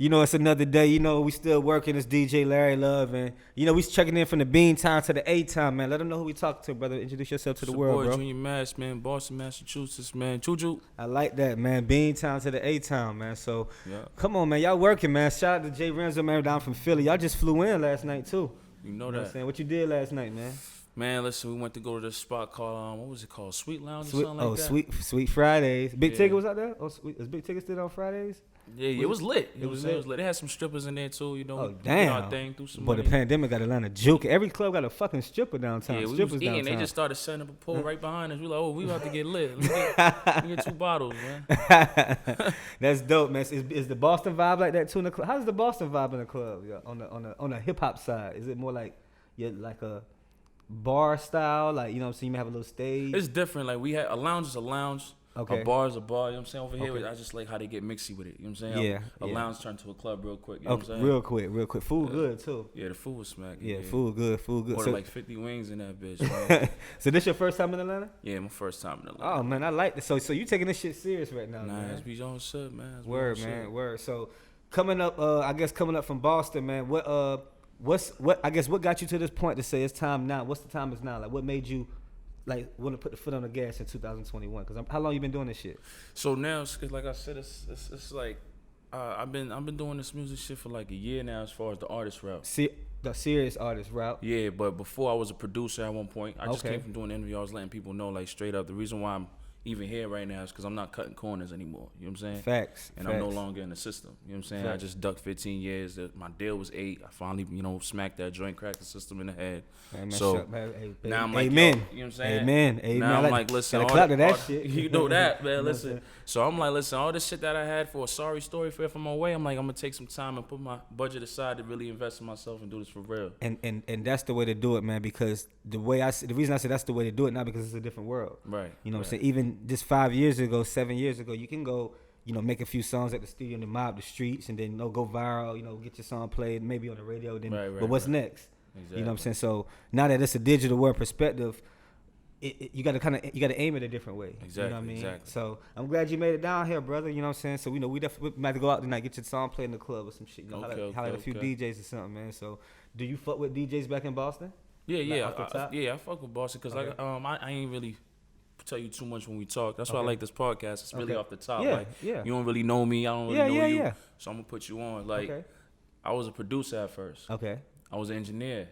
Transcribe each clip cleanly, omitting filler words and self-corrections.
It's another day. We still working. It's DJ Larry Love, and we checking in from the Bean Town to the A Town, man. Let them know who we talking to, brother. Introduce yourself to the world, bro. Junior Mass, man, Boston, Massachusetts, man. Choo-choo. I like that, man. Bean Town to the A Town, man. So, Come on, man. Y'all working, man. Shout out to Jay Renzo, man, down from Philly. Y'all just flew in last night too. You know What that. I'm saying? What you did last night, man? Man, listen, we went to go to this spot called, what was it called? Sweet Lounge or something like that? Sweet Fridays. Big Ticket was out there? Is Big Ticket still on Fridays? Yeah, it was lit. It was lit. They had some strippers in there too, Oh, damn. Our thing, through some But money. the pandemic got Atlanta juke. Every club got a fucking stripper downtown. Yeah, we Strippers was eating. downtown. They just started setting up a pole right behind us. We like, we about to get lit. Let me get 2 bottles, man. That's dope, man. Is the Boston vibe like that too in the club? How's the Boston vibe in the club? Yeah, on the hip hop side, is it more like like a bar style? Like what I'm saying, you may have a little stage. It's different. Like a lounge is a lounge. Okay. A bar is a bar. You know what I'm saying? Over here, Okay. I just like how they get mixy with it. You know what I'm saying? Yeah. A lounge turned to a club real quick. You know what I'm saying? Real quick. Food good too. Yeah, the food was smacking. Yeah, food good. Ordered like 50 wings in that bitch. Man. So this your first time in Atlanta? Yeah, my first time in Atlanta. Oh man, I like this. So you taking this shit serious right now? Nah, man. it's be on shit, man. It's Word, be on man. shit. Word. So coming up from Boston, man. What got you to this point to say it's time now? What's the time is now? Like what made you want to put the foot on the gas in 2021? Because how long you been doing this shit? So now, cause like I said, it's like I've been doing this music shit for like a year now, as far as the artist route. See, the serious artist route. Yeah, but before I was a producer at one point. I just Okay. came from doing an interview. I was letting people know, like, straight up, the reason why I'm even here right now is because I'm not cutting corners anymore. You know what I'm saying? Facts. And I'm no longer in the system. You know what I'm saying? Facts. I just ducked 15 years. My deal was 8. I finally, smacked that joint, cracked the system in the head. Man, So now I'm like, amen. yo, you know what I'm saying? Amen. Now I'm like, listen, gotta all clap to that all- shit. You know that, man. You know what I'm Listen. saying? So I'm like, listen, all this shit that I had for a sorry story for if I'm away, I'm like, I'm gonna take some time and put my budget aside to really invest in myself and do this for real. And that's the way to do it, man. Because the reason I say that's the way to do it, not because it's a different world. Right. You know what I'm saying? Even just 5 years ago, 7 years ago, you can go, make a few songs at the studio and then mob the streets and then go viral, get your song played, maybe on the radio. Then, Right, but what's right. next? Exactly. You know what I'm saying? So now that it's a digital world perspective, you got to aim it a different way. Exactly. You know what I mean? Exactly. So I'm glad you made it down here, brother. You know what I'm saying? So we definitely might have to go out tonight, get your song played in the club or some shit. Holler at a few DJs or something, man. So do you fuck with DJs back in Boston? Yeah, off the top? I fuck with Boston because Okay. I ain't really tell you too much when we talk. That's why I Okay. like this podcast. It's really Okay. off the top. Yeah, Like yeah. you don't really know me. I don't really Yeah, know yeah, you. yeah. So I'm gonna put you on. Like Okay. I was a producer at first. Okay. I was an engineer,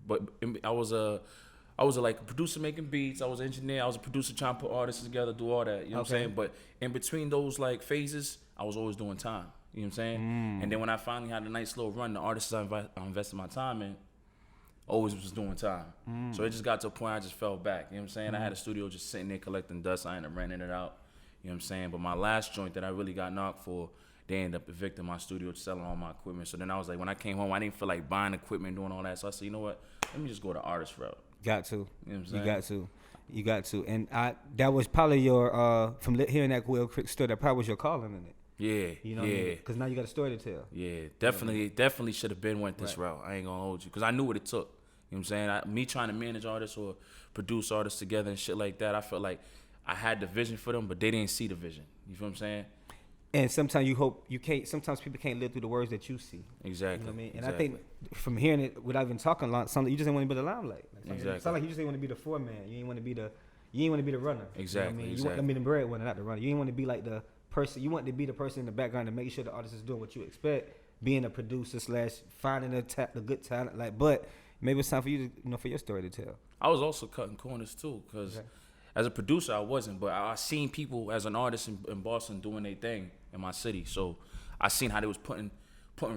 but I was a like a producer making beats. I was an engineer. I was a producer trying to put artists together, do all that. You know what I'm Okay. saying? But in between those like phases, I was always doing time. You know what I'm saying? And then when I finally had a nice little run, the artists I invested my time in always was doing time. So it just got to a point I just fell back. You know what I'm saying? I had a studio just sitting there collecting dust. I ended up renting it out. You know what I'm saying? But my last joint that I really got knocked for, they ended up evicting my studio, selling all my equipment. So then I was like, when I came home, I didn't feel like buying equipment, doing all that. So I said, you know what? Let me just go the artist route. Got to. You know what I'm You saying? got to. And that was probably your from hearing that Will Crick story. That probably was your calling in it. Yeah, You know, yeah. because now you got a story to tell. Yeah, definitely should have been went this Right. route. I ain't gonna hold you, because I knew what it took. You know what I'm saying? Me trying to manage artists or produce artists together and shit like that, I felt like I had the vision for them, but they didn't see the vision. You feel what I'm saying? And sometimes sometimes people can't live through the words that you see. Exactly. You know what I mean? And exactly. I think from hearing it without even talking a lot, something you just didn't want to be the limelight. Exactly. It sounds like you just didn't want to be the foreman. You ain't want to be the runner. Exactly, You know what I mean? You want to be the breadwinner, not the runner. You ain't want to be like the person. You want to be the person in the background to make sure the artist is doing what you expect, being a producer / finding the good talent. But maybe it's time for you to for your story to tell. I was also cutting corners too, because as a producer I wasn't, but I seen people as an artist in Boston doing their thing in my city. So I seen how they was putting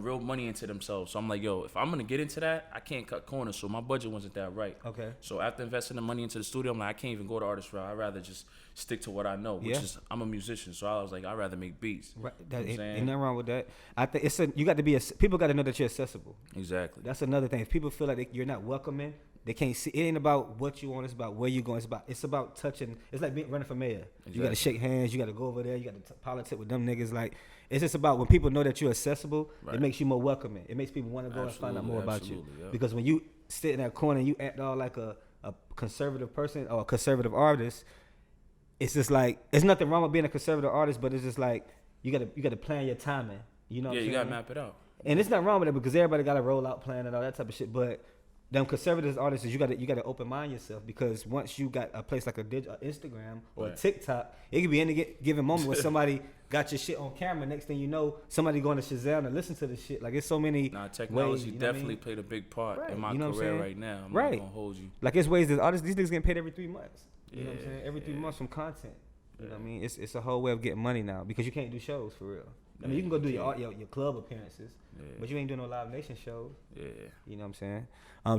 real money into themselves. So I'm like, yo, if I'm gonna get into that, I can't cut corners. So my budget wasn't that right. Okay. So after investing the money into the studio, I'm like, I can't even go the artist route. I'd rather just stick to what I know, which is I'm a musician. So I was like, I'd rather make beats. Right. You know what I'm saying? Ain't nothing wrong with that. I think you got to be people got to know that you're accessible. Exactly. That's another thing. If people feel like you're not welcoming, they can't see. It ain't about what you want. It's about where you're going. It's about touching. It's like running for mayor. Exactly. You got to shake hands. You got to go over there. You got to politic with them niggas. Like it's just about when people know that you're accessible. Right. It makes you more welcoming. It makes people want to go and find out more about you. Yeah. Because when you sit in that corner and you act all like a conservative person or a conservative artist, it's just like it's nothing wrong with being a conservative artist, but it's just like you got to plan your timing. You know what Yeah, I'm you saying? gotta map it out. And it's not wrong with it because everybody got a rollout plan and all that type of shit. But them conservative artists, you gotta open mind yourself, because once you got a place like a Instagram or a Right. TikTok, it could be any given moment where somebody got your shit on camera. Next thing you know, somebody going to Shazam and listen to the shit. Like, it's so many Technology ways, you know definitely what I mean? played a big part Right. in my You know what I'm career saying? right now. I'm Right. not gonna hold you. Like, it's ways that artists, these niggas getting paid every 3 months. You know what I'm Yeah, saying? Every 3 yeah. months from content. You know what I mean? It's a whole way of getting money now, because you can't do shows for real. I mean, you can go do your club appearances, but you ain't doing no Live Nation shows. Yeah. You know what I'm saying?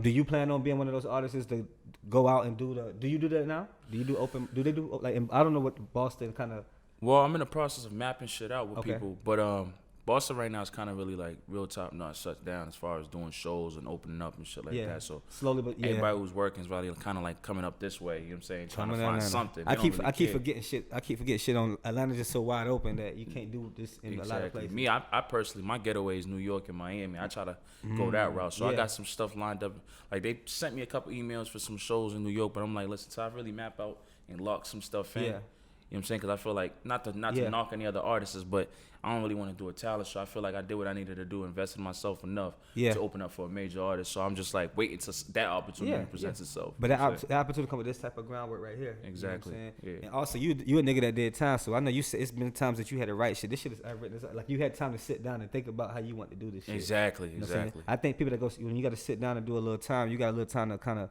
Do you plan on being one of those artists to go out and do you do that now? Do they do like, I don't know what Boston kind of. Well, I'm in the process of mapping shit out with Okay. people, but Boston right now is kind of really like real top notch shut down as far as doing shows and opening up and shit like that. So slowly, but yeah. everybody who's working is really kind of like coming up this way. You know what I'm saying? Trying to Coming find down. something. I They keep don't really I keep care. forgetting shit. I keep forgetting shit on Atlanta's just so wide open that you can't do this in a lot of places. Me, I personally, my getaway is New York and Miami. I try to go that route. So I yeah. got some stuff lined up. Like, they sent me a couple emails for some shows in New York, but I'm like, listen, so I really map out and lock some stuff in. Yeah. You know what I'm saying? Because I feel like, not to Yeah. knock any other artists, but I don't really want to do a talent show. I feel like I did what I needed to do, invested in myself enough Yeah. to open up for a major artist. So I'm just like waiting till that opportunity presents itself. But You know that, what I'm saying? that opportunity come with this type of groundwork right here. Exactly. You know what I'm saying? Yeah. And also, you a nigga that did time, so I know you said it's been times that you had to write shit. This shit is written. Like, you had time to sit down and think about how you want to do this shit. Exactly. You know what I'm saying? Exactly. I think people that go, when you got to sit down and do a little time, you got a little time to kind of,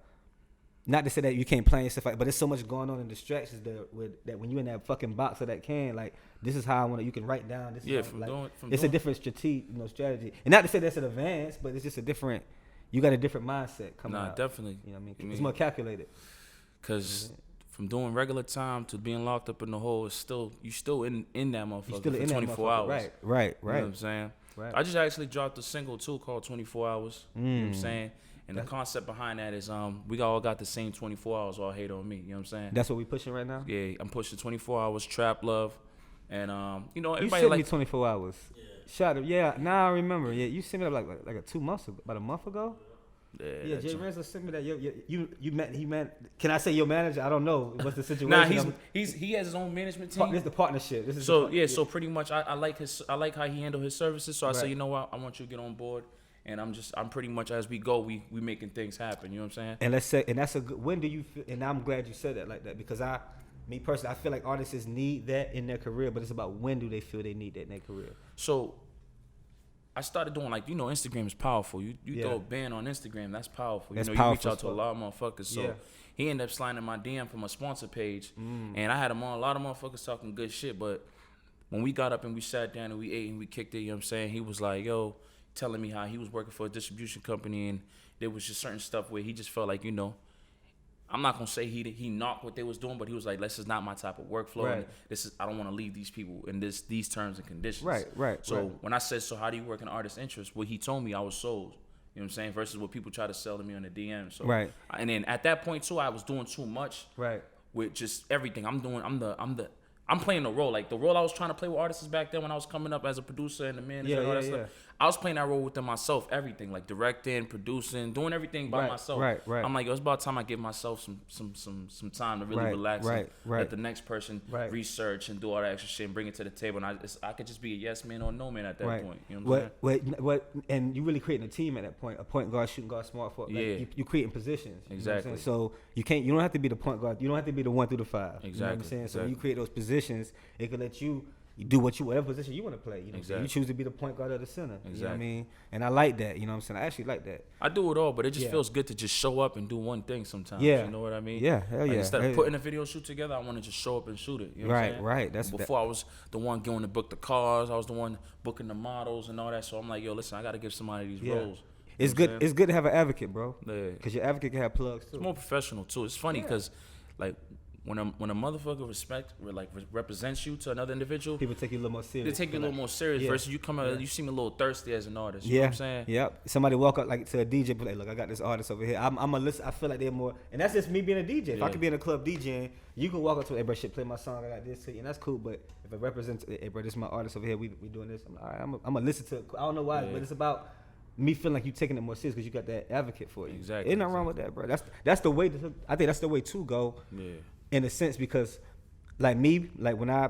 not to say that you can't plan and stuff like, but there's so much going on in distractions that when you in that fucking box of that can, like, this is how I want to. You can write down. This Yeah, is how, from a different strategy, and not to say that's an advance, but it's just a different. You got a different mindset coming out. Definitely. You know what I mean? It's more calculated. Because from doing regular time to being locked up in the hole, you still in that motherfucker You still for in that 24 motherfucker. hours. Right. You know what I'm saying? Right. I just actually dropped a single too called 24 Hours. You know what I'm saying? And the concept behind that is we all got the same 24 hours, all hate on me. You know what I'm saying? That's what we pushing right now. Yeah, I'm pushing 24 hours, trap love. And you know, You everybody sent me like 24 hours. Yeah. Shot it. Yeah. Now I remember. Yeah, you sent me that like a 2 months ago, about a month ago. Yeah, Jay Renzo sent me that. He met. Can I say your manager? I don't know. What's the situation? Nah, he has his own management team. This is the partnership. This is So so pretty much I like how he handled his services. So I say, you know what, I want you to get on board, and I'm pretty much, as we go, we making things happen. You know what I'm saying? And let's say, and that's a good. When do you feel? And I'm glad you said that like that, because me personally, I feel like artists need that in their career, but it's about when do they feel they need that in their career. So I started doing, like, Instagram is powerful. You throw a band on Instagram, that's powerful. That's you powerful reach out as to a fuck. lot of motherfuckers. So Yeah. he ended up sliding in my DM from a sponsor page, and I had him on, a lot of motherfuckers talking good shit. But when we got up and we sat down and we ate and we kicked it, you know what I'm saying? He was like, yo, telling me how he was working for a distribution company, and there was just certain stuff where he just felt like, I'm not gonna say he knocked what they was doing, but he was like, "This is not my type of workflow. Right. And I don't want to leave these people in these terms and conditions." Right. So when I said, "So how do you work in artist interest?" What he told me, I was sold. You know what I'm saying? Versus what people try to sell to me on the DM. So Right. And then at that point too, I was doing too much. Right. With just everything I'm playing the role. Like, the role I was trying to play with artists back then when I was coming up as a producer and the manager and all that stuff. I was playing that role within myself, everything, like directing, producing, doing everything by myself. Right. I'm like, yo, it's about time I give myself some time to really relax and let the next person research and do all that extra shit and bring it to the table. And I could just be a yes man or no man at that point. You know what I'm saying? And you really creating a team at that point, a point guard, shooting guard, smart forward. Like, you creating positions. Exactly. You know what I'm saying? So you don't have to be the point guard. You don't have to be the 1 through the 5. Exactly. You know what I'm saying? So Exactly. when you create those positions, it can let you do whatever position you want to play. You know, Exactly. you choose to be the point guard or the center. Exactly. You know what I mean? And I like that. You know what I'm saying? I actually like that. I do it all, but it just feels good to just show up and do one thing sometimes. Yeah. You know what I mean? Yeah, hell Like, yeah. instead of putting a video shoot together, I want to just show up and shoot it. You know what I'm saying? Right. Before I was the one going to book the cars, I was the one booking the models and all that. So I'm like, yo, listen, I got to give somebody these roles. It's good. It's good to have an advocate, bro. Yeah. Because your advocate can have plugs too. It's more professional too. It's funny because, like, when a motherfucker represents you to another individual, People take you a little more serious. they take you a little more serious. Yeah. Versus you come out, you seem a little thirsty as an artist. You know what I'm saying? Yep. Somebody walk up like to a DJ, be like, "Look, I got this artist over here. I'm a listen. I feel like they're more." And that's just me being a DJ. If I could be in a club DJing, you can walk up to, "Hey, bro, shit, play my song. I got this, and that's cool." But if it represents, "Hey, bro, this is my artist over here. We doing this." I'm like, all right. I'm gonna listen to it. I don't know why, but it's about me feeling like you taking it more serious because you got that advocate for you. Exactly. Ain't nothing wrong with that, bro. That's the way. I think that's the way to go. Yeah. In a sense, because like me, like when I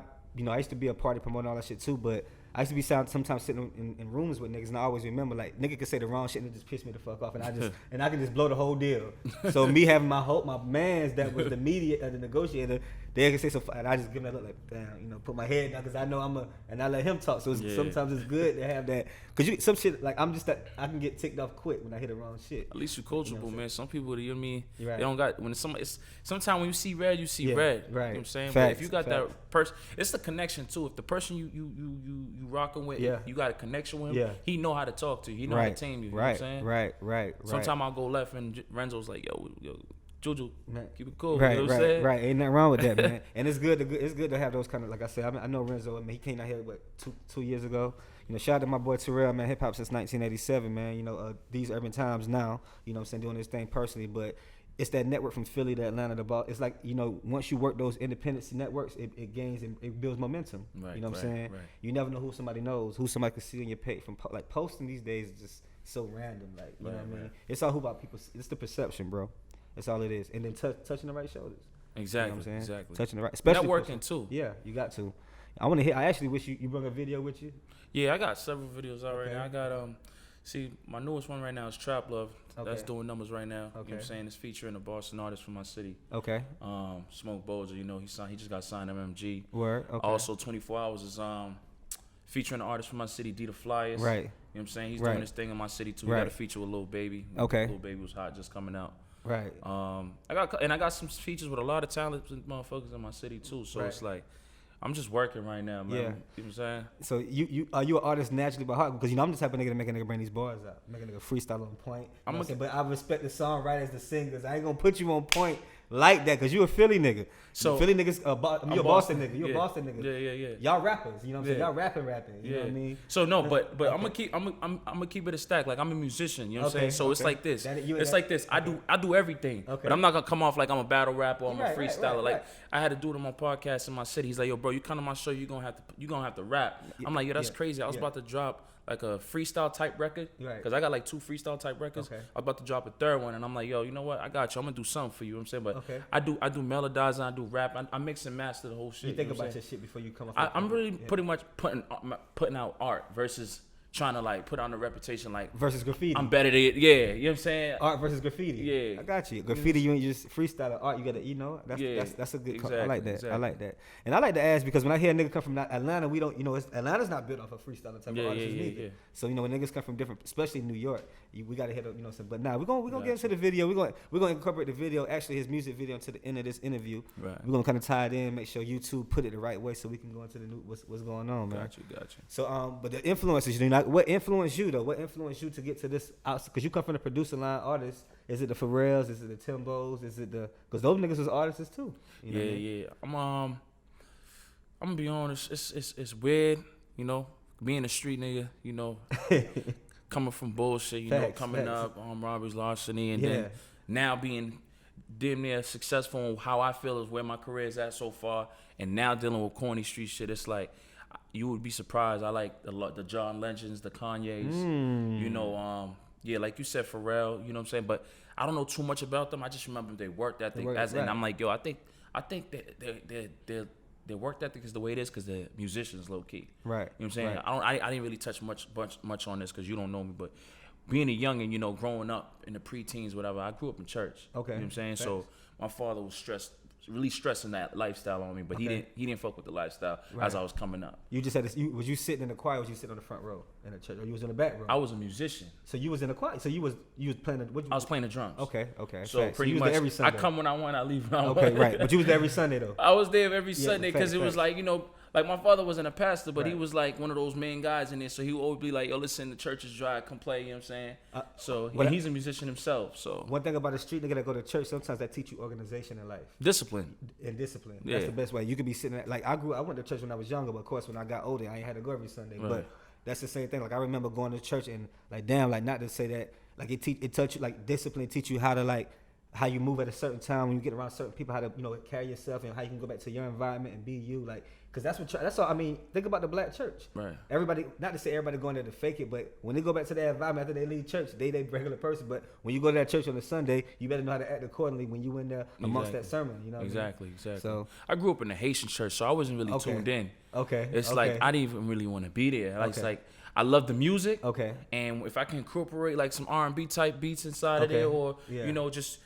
used to be a party promoter and all that shit too, but I used to be sometimes sitting in rooms with niggas, and I always remember like nigga could say the wrong shit and it just piss me the fuck off, and I just and I can just blow the whole deal. So me having my mans that was the media, the negotiator, they can say so, and I just give them that look like, damn, you know, put my head down because I know and I let him talk. So sometimes it's good to have that, because some shit like I'm just that I can get ticked off quick when I hit the wrong shit. At least you're coachable, man. Some people, you know what I mean, right. They don't got when sometimes when you see red, you see red. Right. You know what I'm saying? Facts, but if you got facts. that person, it's the connection too. If the person you rocking with, you got a connection with him, he know how to talk to you. He know how to tame you. You know what I'm saying? Right. Sometimes I'll go left and Renzo's like, yo, Juju, keep it cool. Right, you know what I'm saying? Right. Ain't nothing wrong with that, man. And it's good to have those kind of, like I said, I know Renzo. I mean, he came out here two years ago. You know, shout out to my boy Terrell, man. Hip hop since 1987, man. You know, these urban times now. You know what I'm saying, doing this thing personally, but it's that network from Philly to Atlanta to Boston. It's like, you know, once you work those independent networks, it gains and it builds momentum. Right, you know what I'm saying? Right. You never know who somebody knows, who somebody can see on your page from like posting these days is just so random. Like, you know what I mean? It's all about people. It's the perception, bro. That's all it is. And then touching the right shoulders. Exactly. You know what I'm saying? Exactly. Touching the right, especially networking too. Yeah, you got to. I actually wish you brought a video with you. Yeah, I got several videos out right now. I got see, my newest one right now is Trap Love. Okay. That's doing numbers right now. You know what I'm Okay. saying? It's featuring a Boston artist from my city. Okay. Smoke Bolger, you know, he just got signed MMG. Word. Okay. Also 24 Hours is featuring an artist from my city, D the Flyers. Right. You know what I'm saying? He's Right. doing his thing in my city too. Right. He got a feature with Lil Baby. Okay. Lil Baby was hot, just coming out. Right. I got some features with a lot of talented motherfuckers in my city too. So it's like I'm just working right now, man. Yeah. You know what I'm saying? So you are you an artist naturally by heart? Because you know I'm the type of nigga to make a nigga bring these bars out, make a nigga freestyle on point. You know what I'm saying? But I respect the songwriters, the singers. I ain't gonna put you on point like that because you a Philly nigga. So Philly niggas, you a Boston nigga. You a Boston nigga. Yeah. Y'all rappers, you know what I'm saying? Y'all rapping. You know what I mean? So no, but I'm gonna keep it a stack. Like I'm a musician, you know what I'm saying? So it's like this. It's like this. I do everything, but I'm not gonna come off like I'm a battle rapper or I'm a freestyler. Like I had to do it on my podcast in my city. He's like, yo, bro, you come to my show, you gonna have to rap. I'm like, yo, that's crazy. I was about to drop like a freestyle type record because I got like 2 freestyle type records. I was about to drop a third one, and I'm like, yo, you know what? I got you. I'm gonna do something for you. You know what I'm saying? But I do melodizing, I do rap, I mix and master the whole shit. You think about your shit before you come off. I'm really pretty much putting out art versus trying to like put on a reputation like versus graffiti. I'm better than you know what I'm saying? Art versus graffiti. Yeah, I got you. Graffiti, you ain't just freestyle. Art, you gotta, you know, that's a good. Exactly, I like that. Exactly. I like that. And I like to ask because when I hear a nigga come from Atlanta, we don't, you know, Atlanta's not built off of freestyling type of artists neither. Yeah. So you know when niggas come from different, especially New York, we gotta hit up, you know. But now we're gonna get into the video. We're gonna incorporate the video, actually his music video, into the end of this interview. Right. We're gonna kind of tie it in, make sure YouTube put it the right way so we can go into the new what's going on, man. Got you. So but the influences, you know, what influenced you though? What influenced you to get to this? Because you come from the producer line artist. Is it the Pharrells? Is it the Timbos? Is it the? Because those niggas was artists too. You know yeah. I'm gonna be honest. It's weird, you know, being a street nigga, you know, coming from bullshit, you know, coming up on robberies, larceny, and then now being damn near successful in how I feel is where my career is at so far, and now dealing with corny street shit. It's like you would be surprised. I like the John Legends, the Kanyes, you know, like you said, Pharrell, you know what I'm saying? But I don't know too much about them. I just remember they worked ethic. And I'm like, yo, I think that their work ethic is the way it is because they're musicians, low key. Right. You know what I'm saying? Right. I didn't really touch much on this because you don't know me, but being a youngin', you know, growing up in the preteens, whatever, I grew up in church. Okay. You know what I'm saying? Thanks. So my father was really stressing that lifestyle on me, but he didn't fuck with the lifestyle as I was coming up. You just had this. Was you sitting in the choir? Or was you sitting on the front row in the church, or you was in the back row? I was a musician. So you was in the choir. So you was playing the. I was playing the drums. Okay. So pretty much, every Sunday. I come when I want, I leave when I want. Okay, right. But you was there every Sunday though. I was there every Sunday because it was like, you know. Like, my father wasn't a pastor, but he was, like, one of those main guys in there. So he would always be like, yo, listen, the church is dry. Come play, you know what I'm saying? So he's a musician himself. So one thing about the street nigga that go to church, sometimes that teach you organization in life. Discipline. And discipline. Yeah. That's the best way. You could be sitting at, like, I went to church when I was younger, but, of course, when I got older, I ain't had to go every Sunday. Right. But that's the same thing. Like, I remember going to church and, like, damn, like, not to say that, like, it taught you, like, discipline, teach you how to, like, how you move at a certain time when you get around certain people, how to carry yourself, and how you can go back to your environment and be you, like, because that's all. I mean, think about the black church. Right. Everybody, not to say everybody going there to fake it, but when they go back to their environment after they leave church, they regular person. But when you go to that church on a Sunday, you better know how to act accordingly when you in there amongst that sermon. You know. Exactly. So I grew up in a Haitian church, so I wasn't really tuned in. Okay. It's like I didn't even really want to be there. Like, it's like I love the music. Okay. And if I can incorporate like some R&B type beats inside of there, or just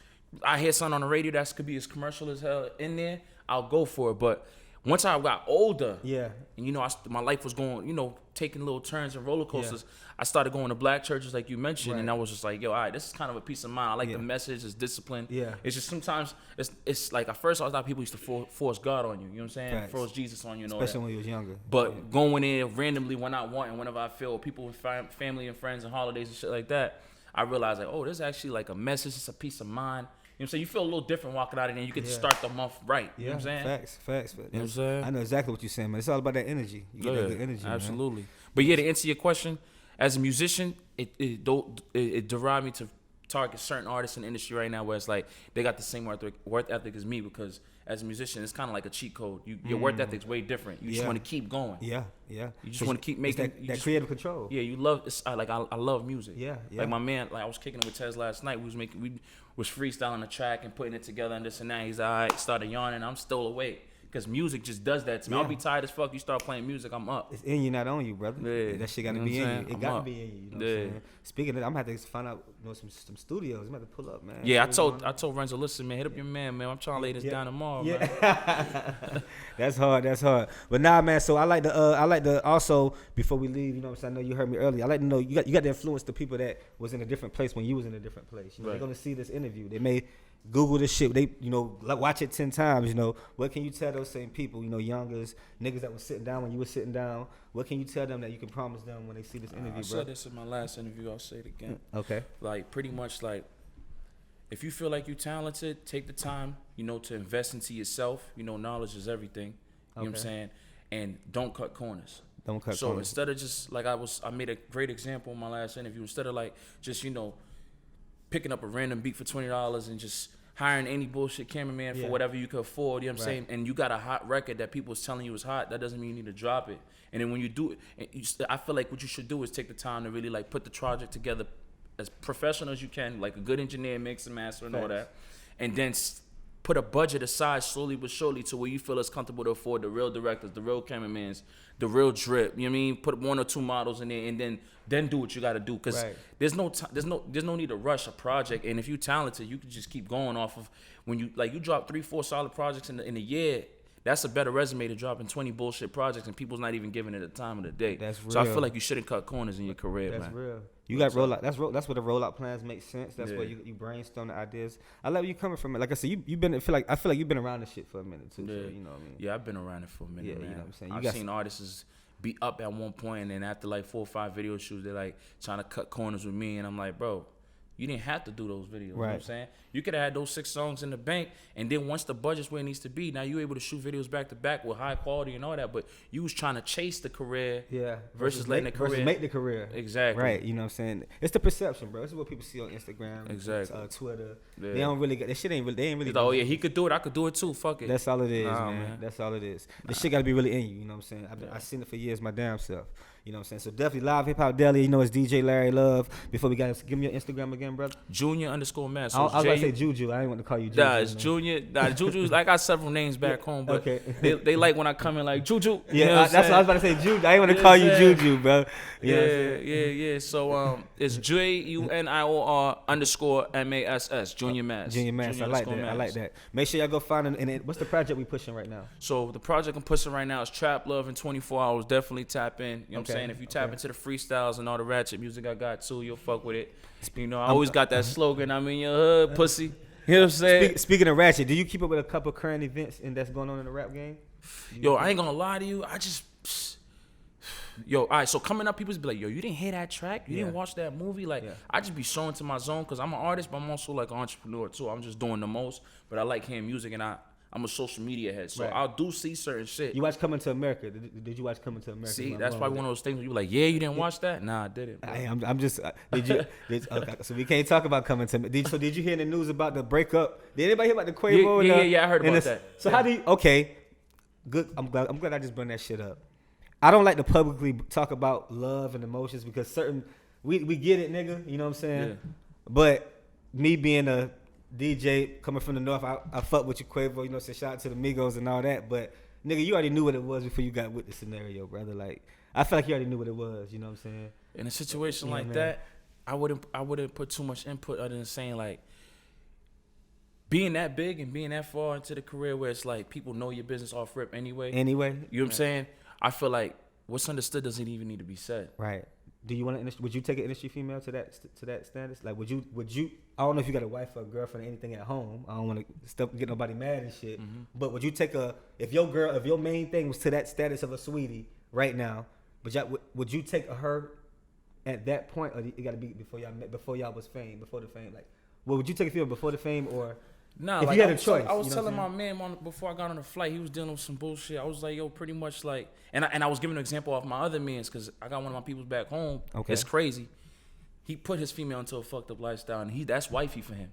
I hear something on the radio that could be as commercial as hell in there, I'll go for it. But once I got older, and my life was going, taking little turns and roller coasters, I started going to black churches like you mentioned, and I was just like, yo, all right, this is kind of a peace of mind. I like the message, it's discipline. Yeah. It's just sometimes it's like at first I thought people used to force God on you, you know what I'm saying? Facts. Force Jesus on you and all especially that. when you was younger. But going in randomly when I want and whenever I feel, people with family and friends and holidays and shit like that, I realized like, oh, this is actually like a message, it's a peace of mind. You know what I'm saying? You feel a little different walking out of there and you get to start the month right. You know what I'm saying? Facts. You know what I'm saying? I know exactly what you're saying, man. It's all about that energy. You get that good energy, absolutely. Man. But to answer your question, as a musician, it derived me to target certain artists in the industry right now where it's like they got the same work ethic as me, because as a musician, it's kind of like a cheat code. Your work ethic's way different. You just want to keep going. Yeah. You just want to keep making that creative control. Yeah, you love. I love music. Yeah. Like my man, like I was kicking it with Tez last night. We was freestyling a track and putting it together and this and that. He's all right. Started yawning. I'm still awake. Because music just does that to me. I'll be tired as fuck. You start playing music, I'm up. It's in you, not on you, brother. Yeah. That shit got to be in you. It got to be in you. You know what I'm saying? Speaking of that, I'm going to have to find out some studios. I'm going to have to pull up, man. Yeah, I told Renzo, listen, man, hit up your man. I'm trying to lay this down tomorrow, man. That's hard. But nah, man, so I like to also, before we leave, you know what I'm saying? I know you heard me earlier. I like to know, you got to influence the people that was in a different place when you was in a different place. You know, they're going to see this interview. They may Google this shit. They, watch it 10 times. What can you tell those same people? Youngers, niggas that was sitting down when you were sitting down. What can you tell them that you can promise them when they see this interview, I said this in my last interview. I'll say it again. Okay. Like pretty much like, if you feel like you're talented, take the time, to invest into yourself. Knowledge is everything. You know what I'm saying? And don't cut corners. So instead of just like I made a great example in my last interview. Instead of like just picking up a random beat for $20 and just hiring any bullshit cameraman for whatever you could afford, you know what I'm saying? And you got a hot record that people is telling you is hot, that doesn't mean you need to drop it. And then when you do it, I feel like what you should do is take the time to really like put the project together as professional as you can, like a good engineer, mix and master and all that. And then put a budget aside slowly but surely to where you feel it's comfortable to afford the real directors, the real cameramans, the real drip. You know what I mean? Put 1 or 2 models in there, and then do what you got to do. Because there's no need to rush a project. And if you're talented, you can just keep going off of when you drop 3-4 solid projects in a year. That's a better resume to dropping 20 bullshit projects and people's not even giving it the time of the day. That's real. So I feel like you shouldn't cut corners in your career, man. That's real. You got rollout. That's where the rollout plans make sense. That's where you brainstorm the ideas. I love where you coming from. Like I said, you've been. I feel like you've been around this shit for a minute too. Yeah. So, you know what I mean? Yeah, I've been around it for a minute, man. You know what I'm saying? I've seen artists be up at one point, and then after like 4 or 5 video shoots, they're like trying to cut corners with me, and I'm like, bro, you didn't have to do those videos. You know what I'm saying? You could have had those 6 songs in the bank, and then once the budget's where it needs to be, now you're able to shoot videos back to back with high quality and all that. But you was trying to chase the career, versus letting the career versus make the career. Exactly. Right. You know what I'm saying? It's the perception, bro. This is what people see on Instagram, Twitter. Yeah. They don't really get that shit. They ain't really. Oh yeah, he could do it. I could do it too. Fuck it. That's all it is, man. That's all it is. This shit got to be really in you. You know what I'm saying? I've seen it for years, my damn self. You know what I'm saying? So definitely Live Hip Hop Deli. It's DJ Larry Love. Before we got, give me your Instagram again, brother. Junior_Mass. So I was about to say Juju. I didn't want to call you Juju. Nah, it's Junior. Nah, Juju's. I got several names back home, but they like when I come in like Juju. Yeah, you know that's what I was about to say. Juju. I didn't want to call you Juju, bro. Yeah. So it's JUNIOR_MASS. Junior Mass. Junior Mass. I like that. Make sure y'all go find it. And what's the project we pushing right now? So the project I'm pushing right now is Trap Love in 24 Hours. Definitely tap in. You know what I'm saying? If you tap into the freestyles and all the ratchet music I got too, you'll fuck with it. I always got that slogan, I'm in your hood, pussy. You know what I'm saying? Speaking of ratchet, do you keep up with a couple current events that's going on in the rap game? I ain't gonna lie to you. All right, so coming up, people be like, yo, you didn't hear that track? You didn't watch that movie? Like, I just be so into my zone because I'm an artist, but I'm also like an entrepreneur too. I'm just doing the most, but I like hearing music, and I I'm a social media head, so Right. I'll do see certain shit. You watch Coming to America? Did you watch Coming to America? See, that's probably one of those things where you like, yeah, you didn't watch that? Nah, I didn't. Bro. I'm just. Did you? Okay, so we can't talk about Coming to America. So did you hear in the news about the breakup? Did anybody hear about the Quavo? Yeah, I heard about that. So yeah. how do you? Okay, good. I'm glad I just bring that shit up. I don't like to publicly talk about love and emotions because we get it, nigga. You know what I'm saying? Yeah. But me being a DJ coming from the north, I fuck with you, Quavo. You know, say shout out to the Migos and all that. But nigga, you already knew what it was before you got with the scenario, brother. Like I feel like you already knew what it was. You know what I'm saying? In a situation Yeah, like man. that, I wouldn't put too much input other than saying like being that big and being that far into the career where it's like people know your business off rip anyway. Anyway, You know what I'm saying? I feel like what's understood doesn't even need to be said. right. Do you want to? Would you take an industry female to that status? Like, would you? I don't know if you got a wife or a girlfriend or anything at home. I don't want to get nobody mad and shit. Mm-hmm. But would you take if your main thing was to that status of a sweetie right now? Would you take her at that point, or it got to be before y'all met, before y'all was fame, before the fame? Like, well, would you take a female before the fame or? Nah, if like you had I a was choice, I was you know telling what my man before I got on the flight, he was dealing with some bullshit. I was like, yo, pretty much like, and I was giving an example off my other mans because I got one of my peoples back home. Okay. It's crazy. He put his female into a fucked up lifestyle, and that's wifey for him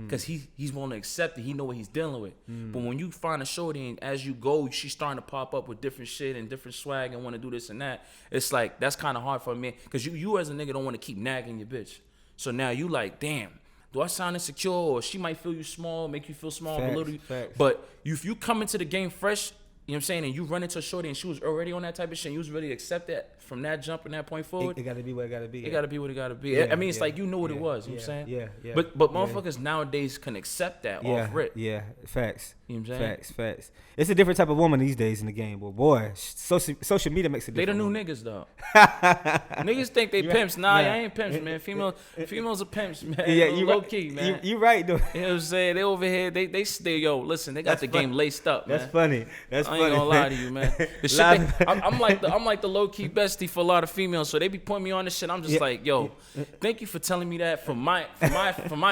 because he's willing to accept it. He know what he's dealing with. But when you find a shorty and as you go, she's starting to pop up with different shit and different swag and want to do this and that. It's like that's kind of hard for a man because you as a nigga don't want to keep nagging your bitch. So now you like, damn. Do I sound insecure or she might feel you small, make you feel small, belittle you? Facts. But if you come into the game fresh, you know what I'm saying, and you run into a shorty and she was already on that type of shit and you was ready to accept that from that jump and that point forward, It got to be what it got to be. it got to be what it got to be. Yeah, I mean, it's yeah, like you know what it yeah, was, you know what I'm saying? Yeah. But motherfuckers nowadays can accept that off rip. Yeah, facts. You know what I'm saying? Facts. It's a different type of woman these days in the game. But boy, social media makes it They the different. new niggas though. Niggas think they You right. pimps. Nah, Nah. I ain't pimps, man. Females are pimps, man. Yeah, you low right. key, man. You right though. You know what I'm saying? They over here, they still, yo, listen, they got That's the funny. game laced up, man. That's funny. That's I funny. ain't gonna lie to you, man. The shit I'm like the low key bestie for a lot of females, so they be putting me on this shit. I'm just Yeah. like, yo, thank you for telling me that for my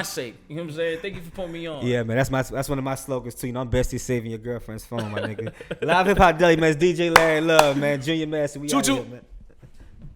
sake. You know what I'm saying? Thank you for putting me on. Yeah, man, that's one of my slogans too. You know, I'm bestie saving your girlfriend's phone, my nigga. Live Hip Hop Deli, man. It's DJ Larry Love, man. Junior Master, we Choo out choo. here, man.